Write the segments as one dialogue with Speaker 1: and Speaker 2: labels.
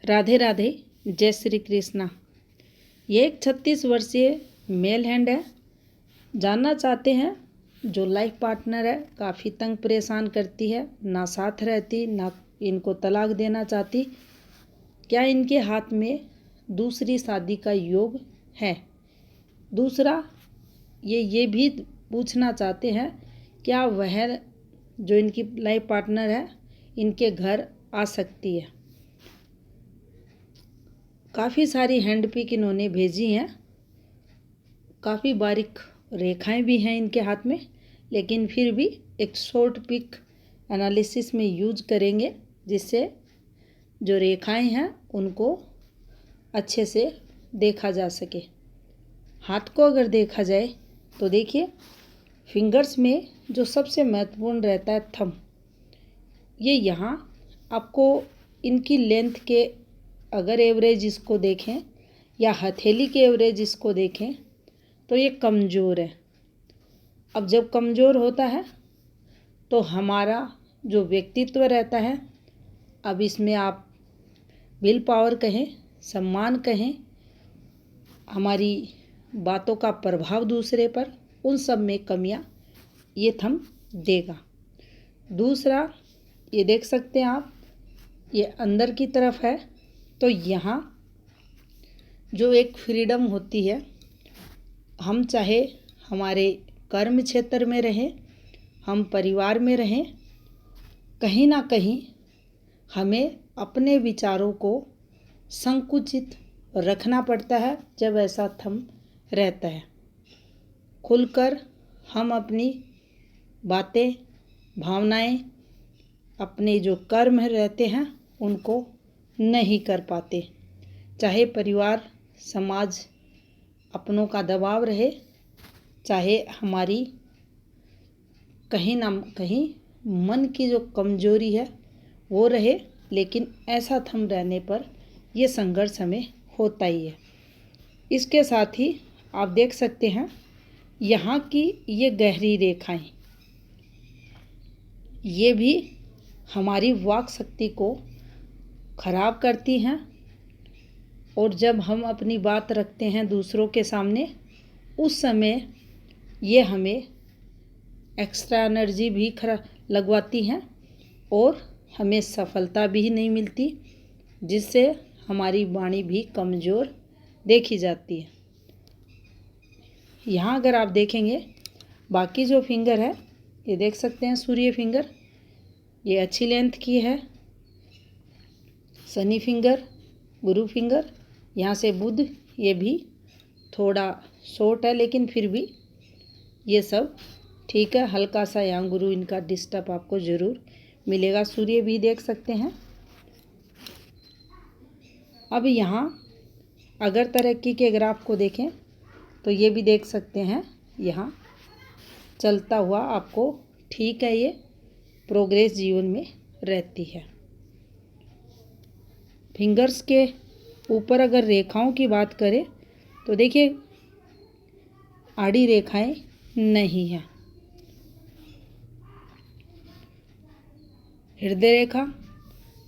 Speaker 1: राधे राधे, जय श्री कृष्णा। ये एक 36 वर्षीय मेल हैंड है। जानना चाहते हैं जो लाइफ पार्टनर है काफ़ी तंग परेशान करती है, ना साथ रहती ना इनको तलाक देना चाहती, क्या इनके हाथ में दूसरी शादी का योग है। दूसरा ये भी पूछना चाहते हैं क्या वह जो इनकी लाइफ पार्टनर है इनके घर आ सकती है। काफ़ी सारी हैंड पिक इन्होंने भेजी हैं, काफ़ी बारीक रेखाएं भी हैं इनके हाथ में, लेकिन फिर भी एक शॉर्ट पिक एनालिसिस में यूज करेंगे जिससे जो रेखाएं हैं उनको अच्छे से देखा जा सके। हाथ को अगर देखा जाए तो देखिए फिंगर्स में जो सबसे महत्वपूर्ण रहता है थंब, ये यहाँ आपको इनकी लेंथ के अगर एवरेज इसको देखें या हथेली के एवरेज इसको देखें तो ये कमज़ोर है। अब जब कमज़ोर होता है तो हमारा जो व्यक्तित्व रहता है, अब इसमें आप विल पावर कहें, सम्मान कहें, हमारी बातों का प्रभाव दूसरे पर, उन सब में कमियां ये थंब देगा। दूसरा ये देख सकते हैं आप, ये अंदर की तरफ है तो यहाँ जो एक फ्रीडम होती है, हम चाहे हमारे कर्म क्षेत्र में रहें, हम परिवार में रहें, कहीं ना कहीं हमें अपने विचारों को संकुचित रखना पड़ता है। जब ऐसा थंब रहता है खुलकर हम अपनी बातें, भावनाएं, अपने जो कर्म रहते हैं उनको नहीं कर पाते। चाहे परिवार, समाज, अपनों का दबाव रहे, चाहे हमारी कहीं ना कहीं मन की जो कमजोरी है वो रहे, लेकिन ऐसा थंब रहने पर ये संघर्ष हमें होता ही है। इसके साथ ही आप देख सकते हैं यहाँ की ये गहरी रेखाएं, ये भी हमारी वाक शक्ति को खराब करती हैं, और जब हम अपनी बात रखते हैं दूसरों के सामने उस समय ये हमें एक्स्ट्रा एनर्जी भी लगवाती हैं और हमें सफलता भी नहीं मिलती, जिससे हमारी वाणी भी कमज़ोर देखी जाती है। यहाँ अगर आप देखेंगे बाकी जो फिंगर है, ये देख सकते हैं सूर्य फिंगर, ये अच्छी लेंथ की है। शनि फिंगर, गुरु फिंगर, यहाँ से बुध, ये भी थोड़ा शॉर्ट है लेकिन फिर भी ये सब ठीक है। हल्का सा यहाँ गुरु इनका डिस्टर्ब आपको ज़रूर मिलेगा। सूर्य भी देख सकते हैं। अब यहाँ अगर तरक्की के ग्राफ को देखें तो ये भी देख सकते हैं, यहाँ चलता हुआ आपको ठीक है, ये प्रोग्रेस जीवन में रहती है। फिंगर्स के ऊपर अगर रेखाओं की बात करें तो देखिए आड़ी रेखाएं नहीं है। हृदय रेखा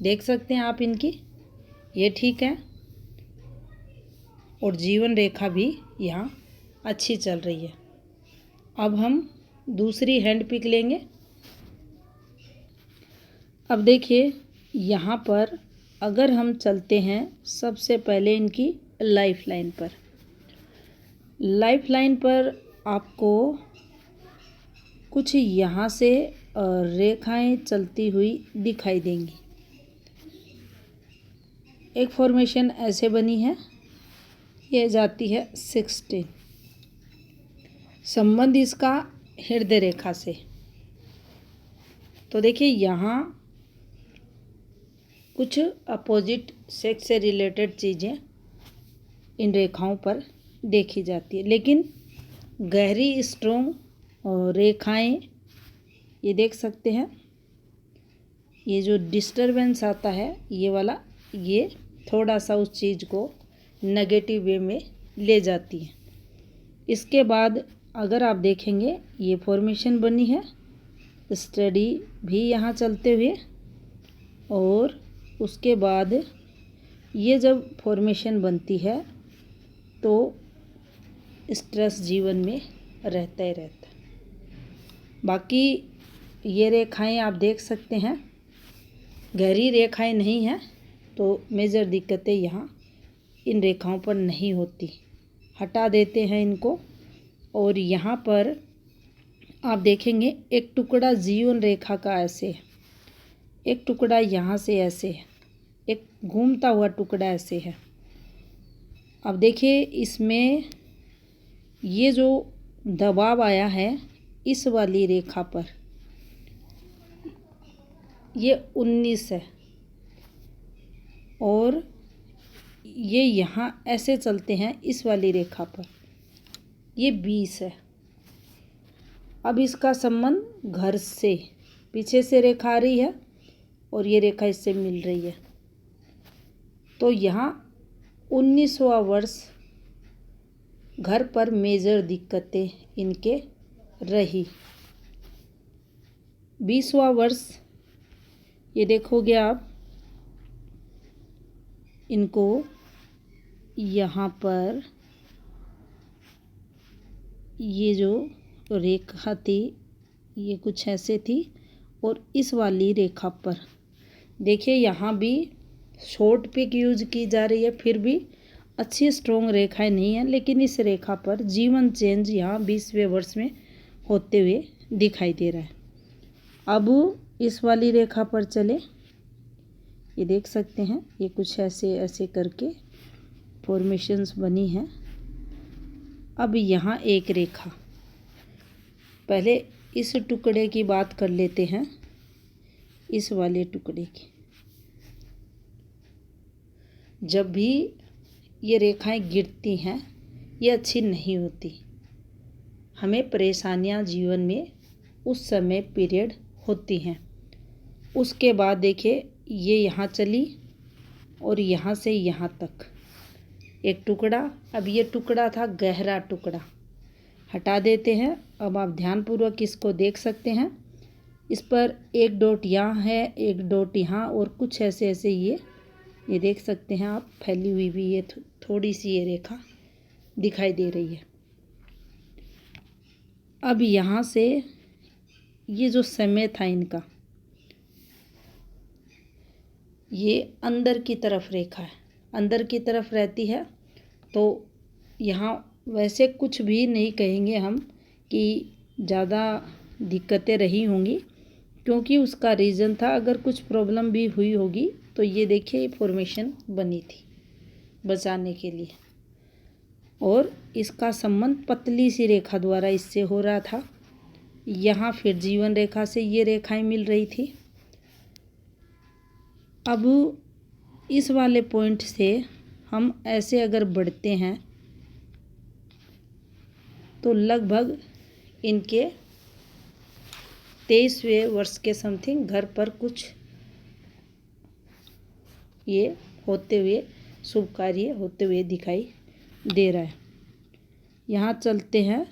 Speaker 1: देख सकते हैं आप इनकी, ये ठीक है, और जीवन रेखा भी यहाँ अच्छी चल रही है। अब हम दूसरी हैंड पिक लेंगे। अब देखिए यहाँ पर अगर हम चलते हैं सबसे पहले इनकी लाइफ लाइन पर आपको कुछ यहाँ से रेखाएं चलती हुई दिखाई देंगी। एक फॉर्मेशन ऐसे बनी है, ये जाती है 16, संबंध इसका हृदय रेखा से। तो देखिए यहाँ कुछ अपोजिट सेक्स से रिलेटेड चीज़ें इन रेखाओं पर देखी जाती है, लेकिन गहरी स्ट्रोंग रेखाएं ये देख सकते हैं। ये जो डिस्टरबेंस आता है ये वाला, ये थोड़ा सा उस चीज़ को नेगेटिव वे में ले जाती है। इसके बाद अगर आप देखेंगे ये फॉर्मेशन बनी है, स्टडी भी यहाँ चलते हुए, और उसके बाद ये जब फॉर्मेशन बनती है तो स्ट्रेस जीवन में रहता ही रहता है। बाकी ये रेखाएं आप देख सकते हैं, गहरी रेखाएं नहीं हैं, तो मेजर दिक्कतें यहाँ इन रेखाओं पर नहीं होती। हटा देते हैं इनको। और यहाँ पर आप देखेंगे एक टुकड़ा जीवन रेखा का ऐसे है, एक टुकड़ा यहाँ से ऐसे है, एक घूमता हुआ टुकड़ा ऐसे है। अब देखिए इसमें ये जो दबाव आया है इस वाली रेखा पर, ये 19 है और ये यहाँ ऐसे चलते हैं इस वाली रेखा पर, ये 20 है। अब इसका संबंध घर से, पीछे से रेखा आ रही है और ये रेखा इससे मिल रही है, तो यहाँ 19वां वर्ष घर पर मेजर दिक्कतें इनके रही। 20वां वर्ष ये देखोगे आप, इनको यहाँ पर ये जो रेखा थी ये कुछ ऐसे थी और इस वाली रेखा पर देखिए यहाँ भी शॉर्ट पिक यूज की जा रही है, फिर भी अच्छी स्ट्रॉन्ग रेखाएं नहीं है, लेकिन इस रेखा पर जीवन चेंज यहाँ 20वें वर्ष में होते हुए दिखाई दे रहा है। अब इस वाली रेखा पर चले, ये देख सकते हैं ये कुछ ऐसे ऐसे करके फॉर्मेशंस बनी हैं। अब यहाँ एक रेखा, पहले इस टुकड़े की बात कर लेते हैं, इस वाले टुकड़े की। जब भी ये रेखाएं गिरती हैं ये अच्छी नहीं होती, हमें परेशानियां जीवन में उस समय पीरियड होती हैं। उसके बाद देखिए ये यहाँ चली और यहाँ से यहाँ तक एक टुकड़ा, अब ये टुकड़ा था गहरा टुकड़ा, हटा देते हैं। अब आप ध्यानपूर्वक इसको देख सकते हैं, इस पर एक डॉट यहाँ है, एक डॉट यहाँ और कुछ ऐसे ऐसे ये देख सकते हैं आप, फैली हुई भी ये थोड़ी सी ये रेखा दिखाई दे रही है। अब यहाँ से ये जो समय था इनका, ये अंदर की तरफ रेखा है, अंदर की तरफ रहती है, तो यहाँ वैसे कुछ भी नहीं कहेंगे हम कि ज़्यादा दिक्कतें रही होंगी, क्योंकि उसका रीज़न था अगर कुछ प्रॉब्लम भी हुई होगी तो ये देखिए ये फॉर्मेशन बनी थी बचाने के लिए, और इसका संबंध पतली सी रेखा द्वारा इससे हो रहा था। यहाँ फिर जीवन रेखा से ये रेखाएं मिल रही थी। अब इस वाले पॉइंट से हम ऐसे अगर बढ़ते हैं तो लगभग इनके 23वें वर्ष के समथिंग घर पर कुछ ये होते हुए, शुभ कार्य होते हुए दिखाई दे रहा है। यहाँ चलते हैं,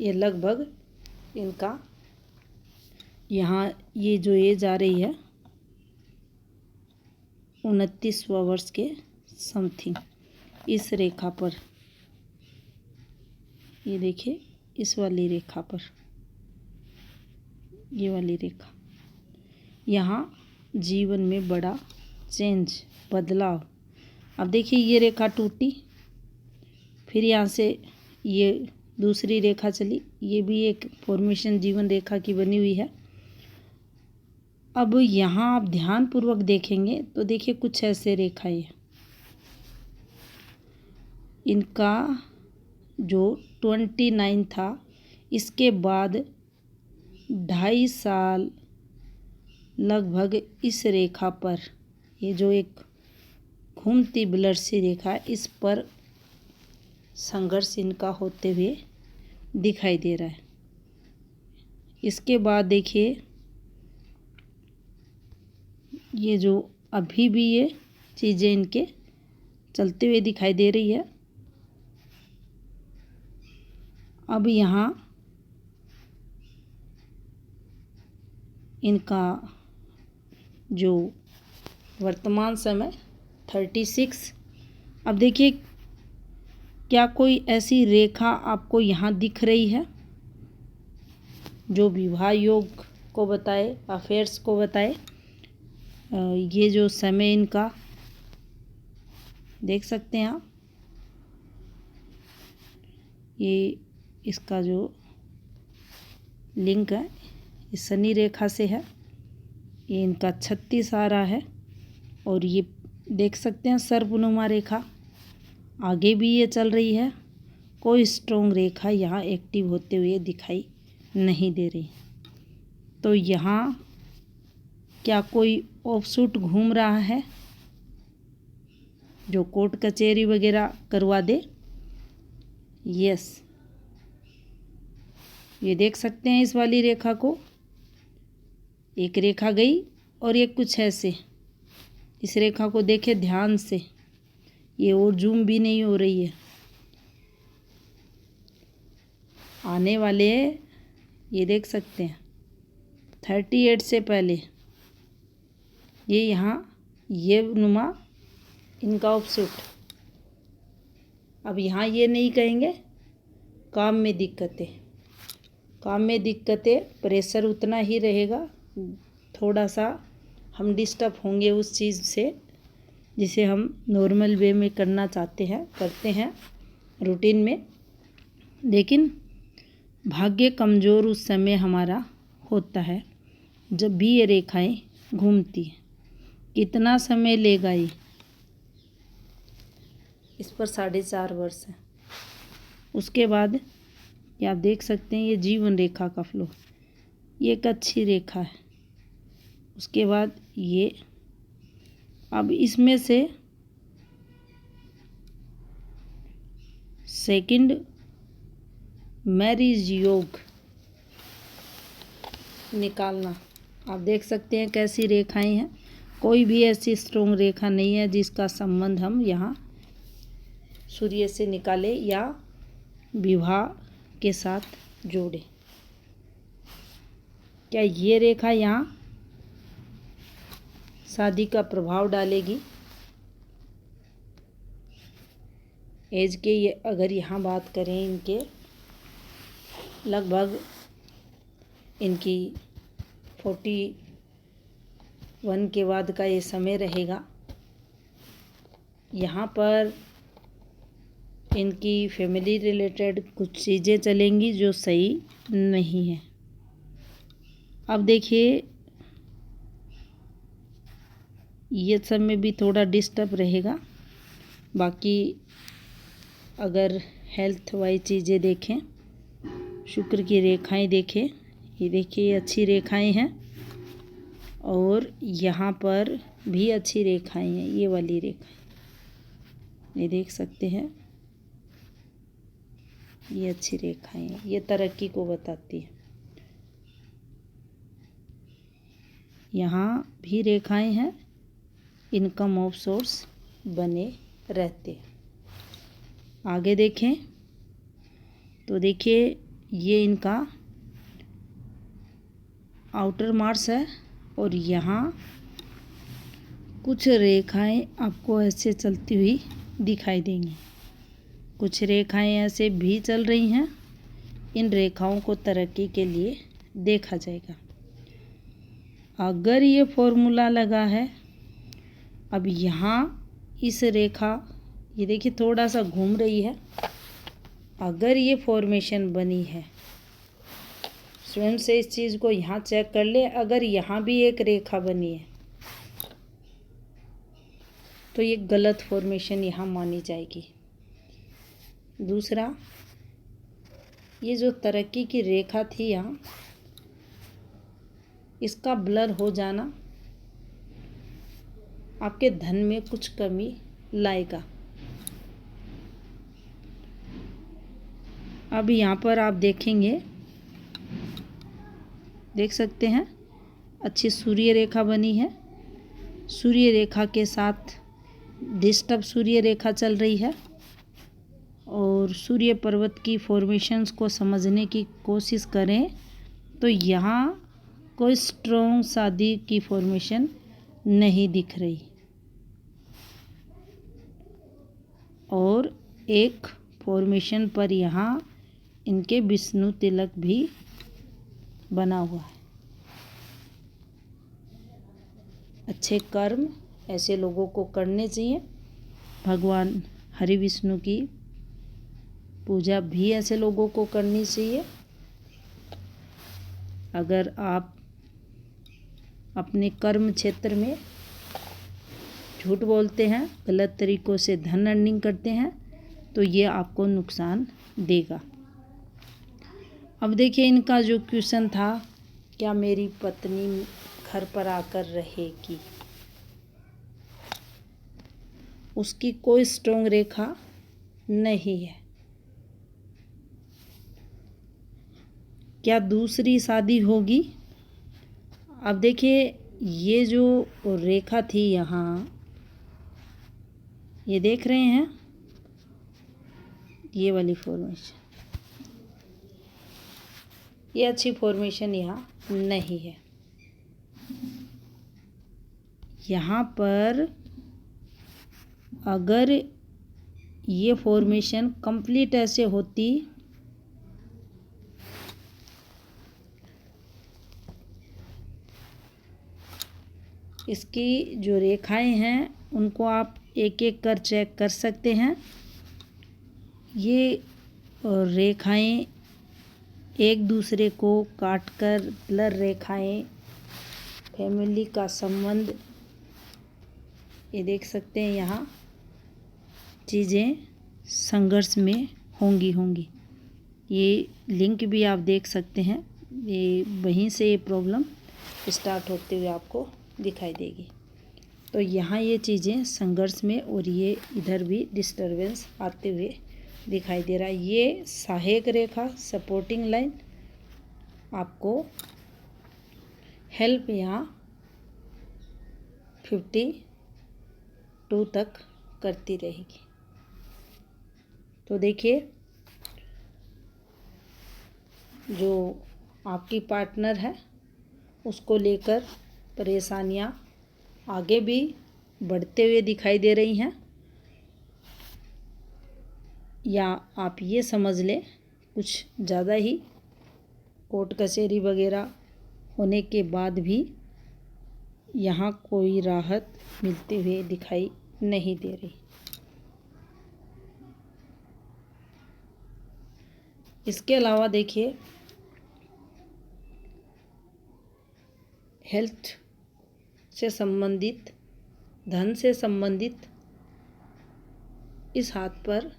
Speaker 1: ये लगभग इनका यहाँ ये जो एज आ रही है 29वां वर्ष के समथिंग, इस रेखा पर ये देखिए, इस वाली रेखा पर, ये वाली रेखा, यहाँ जीवन में बड़ा चेंज, बदलाव। अब देखिए ये रेखा टूटी, फिर यहाँ से ये दूसरी रेखा चली, ये भी एक फॉर्मेशन जीवन रेखा की बनी हुई है। अब यहाँ आप ध्यानपूर्वक देखेंगे तो देखिए कुछ ऐसे रेखाएं हैं, इनका जो 29 था, इसके बाद 2.5 साल लगभग इस रेखा पर, ये जो एक घूमती ब्लर सी रेखा है, इस पर संघर्ष इनका होते हुए दिखाई दे रहा है। इसके बाद देखिए ये जो अभी भी ये चीज़ें इनके चलते हुए दिखाई दे रही है। अब यहाँ इनका जो वर्तमान समय 36। अब देखिए, क्या कोई ऐसी रेखा आपको यहाँ दिख रही है जो विवाह योग को बताए, अफेयर्स को बताए? ये जो समय इनका देख सकते हैं आप, ये इसका जो लिंक है इस शनि रेखा से है। ये इनका 36 आ रहा है और ये देख सकते हैं सर्पनुमा रेखा आगे भी ये चल रही है। कोई स्ट्रॉन्ग रेखा यहाँ एक्टिव होते हुए दिखाई नहीं दे रही। तो यहाँ क्या कोई ऑफशूट घूम रहा है जो कोर्ट कचहरी वगैरह करवा दे? यस, ये देख सकते हैं इस वाली रेखा को, एक रेखा गई और एक कुछ ऐसे। इस रेखा को देखे ध्यान से, ये और जूम भी नहीं हो रही है। आने वाले ये देख सकते हैं 38 से पहले ये यहाँ ये नुमा इनका ऑफशूट। अब यहाँ ये नहीं कहेंगे काम में दिक्कतें, काम में दिक्कतें, प्रेशर उतना ही रहेगा, थोड़ा सा हम डिस्टर्ब होंगे उस चीज़ से जिसे हम नॉर्मल वे में करना चाहते हैं, करते हैं रूटीन में। लेकिन भाग्य कमज़ोर उस समय हमारा होता है जब भी ये रेखाएं घूमती हैं। कितना समय लेगा ये? इस पर 4.5 वर्ष है। उसके बाद ये आप देख सकते हैं, ये जीवन रेखा का फ्लो, ये एक अच्छी रेखा है। उसके बाद ये, अब इसमें से सेकंड मैरिज योग निकालना, आप देख सकते हैं कैसी रेखाएं हैं। कोई भी ऐसी स्ट्रॉन्ग रेखा नहीं है जिसका संबंध हम यहाँ सूर्य से निकाले या विवाह के साथ जोड़े। क्या ये रेखा यहाँ शादी का प्रभाव डालेगी? एज के ये अगर यहाँ बात करें, इनके लगभग इनकी 41 के बाद का ये समय रहेगा। यहाँ पर इनकी फैमिली रिलेटेड कुछ चीज़ें चलेंगी जो सही नहीं है। अब देखिए, ये समय भी थोड़ा डिस्टर्ब रहेगा। बाकी अगर हेल्थ वाइज चीज़ें देखें, शुक्र की रेखाएं देखें, ये देखिए ये अच्छी रेखाएं हैं और यहाँ पर भी अच्छी रेखाएं हैं। ये वाली रेखाएं ये देख सकते हैं, ये अच्छी रेखाएं हैं, ये तरक्की को बताती है। यहाँ भी रेखाएं हैं, इनकम ऑफ सोर्स बने रहते। आगे देखें तो देखिए, ये इनका आउटर मार्स है और यहाँ कुछ रेखाएं आपको ऐसे चलती हुई दिखाई देंगी। कुछ रेखाएं ऐसे भी चल रही हैं। इन रेखाओं को तरक्की के लिए देखा जाएगा। अगर ये फॉर्मूला लगा है, अब यहाँ इस रेखा, ये देखिए थोड़ा सा घूम रही है, अगर ये फॉर्मेशन बनी है, स्वयं से इस चीज़ को यहाँ चेक कर ले। अगर यहाँ भी एक रेखा बनी है तो ये गलत फॉर्मेशन यहाँ मानी जाएगी। दूसरा, ये जो तरक्की की रेखा थी यहाँ, इसका ब्लर हो जाना आपके धन में कुछ कमी लाएगा। अब यहाँ पर आप देखेंगे, देख सकते हैं अच्छी सूर्य रेखा बनी है। सूर्य रेखा के साथ डिस्टर्ब सूर्य रेखा चल रही है और सूर्य पर्वत की फॉर्मेशंस को समझने की कोशिश करें तो यहाँ कोई स्ट्रॉन्ग शादी की फॉर्मेशन नहीं दिख रही। और एक फॉर्मेशन पर यहाँ इनके विष्णु तिलक भी बना हुआ है। अच्छे कर्म ऐसे लोगों को करने चाहिए। भगवान हरि विष्णु की पूजा भी ऐसे लोगों को करनी चाहिए। अगर आप अपने कर्म क्षेत्र में झूठ बोलते हैं, गलत तरीक़ों से धन अर्निंग करते हैं, तो ये आपको नुकसान देगा। अब देखिए इनका जो क्वेश्चन था, क्या मेरी पत्नी घर पर आकर रहेगी? उसकी कोई स्ट्रॉन्ग रेखा नहीं है। क्या दूसरी शादी होगी? अब देखिए ये जो रेखा थी यहाँ, ये देख रहे हैं, ये वाली फॉर्मेशन, ये अच्छी फॉर्मेशन यहाँ नहीं है। यहाँ पर अगर ये फॉर्मेशन कंप्लीट ऐसे होती, इसकी जो रेखाएं हैं उनको आप एक एक कर चेक कर सकते हैं। ये रेखाएं एक दूसरे को काट कर ब्लर रेखाएं, फैमिली का संबंध, ये देख सकते हैं यहाँ चीज़ें संघर्ष में होंगी। ये लिंक भी आप देख सकते हैं, ये वहीं से ये प्रॉब्लम स्टार्ट होते हुए आपको दिखाई देगी। तो यहाँ ये चीज़ें संघर्ष में, और ये इधर भी डिस्टरबेंस आते हुए दिखाई दे रहा है। ये सहायक रेखा, सपोर्टिंग लाइन आपको हेल्प यहाँ 52 तक करती रहेगी। तो देखिए जो आपकी पार्टनर है उसको लेकर परेशानियाँ आगे भी बढ़ते हुए दिखाई दे रही हैं, या आप ये समझ लें कुछ ज़्यादा ही कोर्ट कचहरी वगैरह होने के बाद भी यहाँ कोई राहत मिलते हुए दिखाई नहीं दे रही। इसके अलावा देखिए हेल्थ से संबंधित, धन से संबंधित इस हाथ पर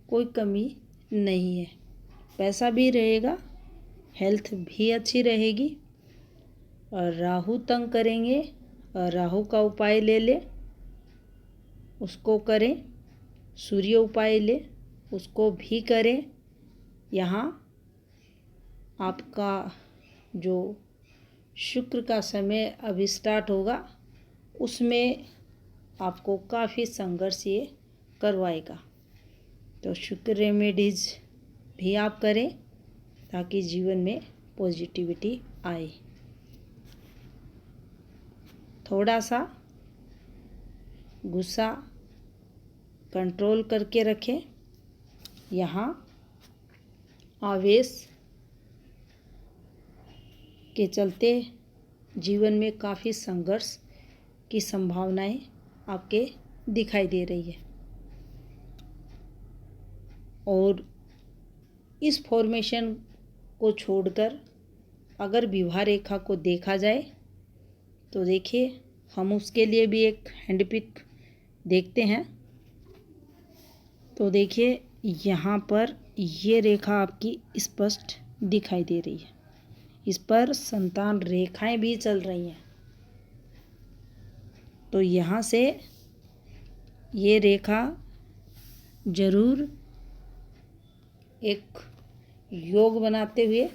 Speaker 1: कोई कमी नहीं है। पैसा भी रहेगा, हेल्थ भी अच्छी रहेगी। और राहु तंग करेंगे, और राहु का उपाय ले ले, उसको करें। सूर्य उपाय ले, उसको भी करें। यहाँ आपका जो शुक्र का समय अभी स्टार्ट होगा, उसमें आपको काफ़ी संघर्ष ये करवाएगा। तो शुक्र रेमेडीज़ भी आप करें ताकि जीवन में पॉजिटिविटी आए। थोड़ा सा गुस्सा कंट्रोल करके रखें। यहाँ आवेश के चलते जीवन में काफ़ी संघर्ष की संभावनाएं आपके दिखाई दे रही है। और इस फॉर्मेशन को छोड़कर अगर विवाह रेखा को देखा जाए तो देखिए हम उसके लिए भी एक हैंड पिक देखते हैं। तो देखिए यहाँ पर ये रेखा आपकी स्पष्ट दिखाई दे रही है, इस पर संतान रेखाएं भी चल रही हैं। तो यहाँ से ये रेखा जरूर एक योग बनाते हुए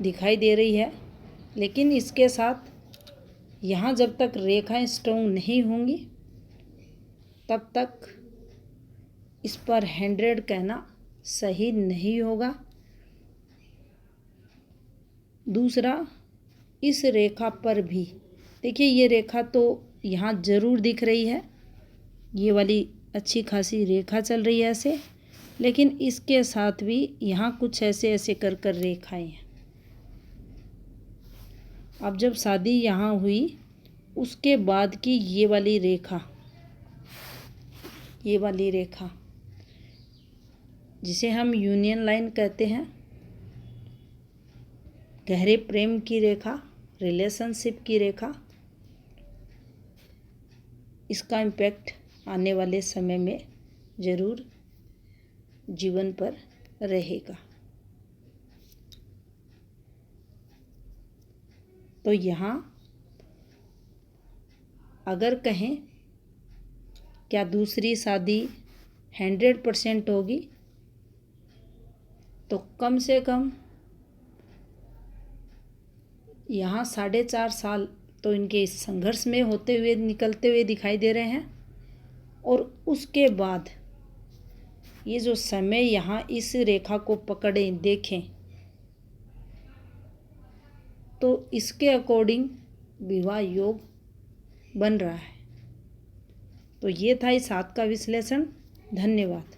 Speaker 1: दिखाई दे रही है, लेकिन इसके साथ यहाँ जब तक रेखाएं स्ट्रॉन्ग नहीं होंगी तब तक इस पर 100 कहना सही नहीं होगा। दूसरा, इस रेखा पर भी देखिए, ये रेखा तो यहाँ ज़रूर दिख रही है, ये वाली अच्छी खासी रेखा चल रही है ऐसे, लेकिन इसके साथ भी यहाँ कुछ ऐसे ऐसे कर कर रेखाएं हैं। अब जब शादी यहाँ हुई उसके बाद की ये वाली रेखा जिसे हम यूनियन लाइन कहते हैं, गहरे प्रेम की रेखा, रिलेशनशिप की रेखा, इसका इम्पैक्ट आने वाले समय में ज़रूर जीवन पर रहेगा। तो यहाँ अगर कहें क्या दूसरी शादी 100% होगी, तो कम से कम यहाँ 4.5 साल तो इनके इस संघर्ष में होते हुए निकलते हुए दिखाई दे रहे हैं। और उसके बाद ये जो समय यहाँ इस रेखा को पकड़े देखें तो इसके अकॉर्डिंग विवाह योग बन रहा है। तो ये था इस 7 का विश्लेषण। धन्यवाद।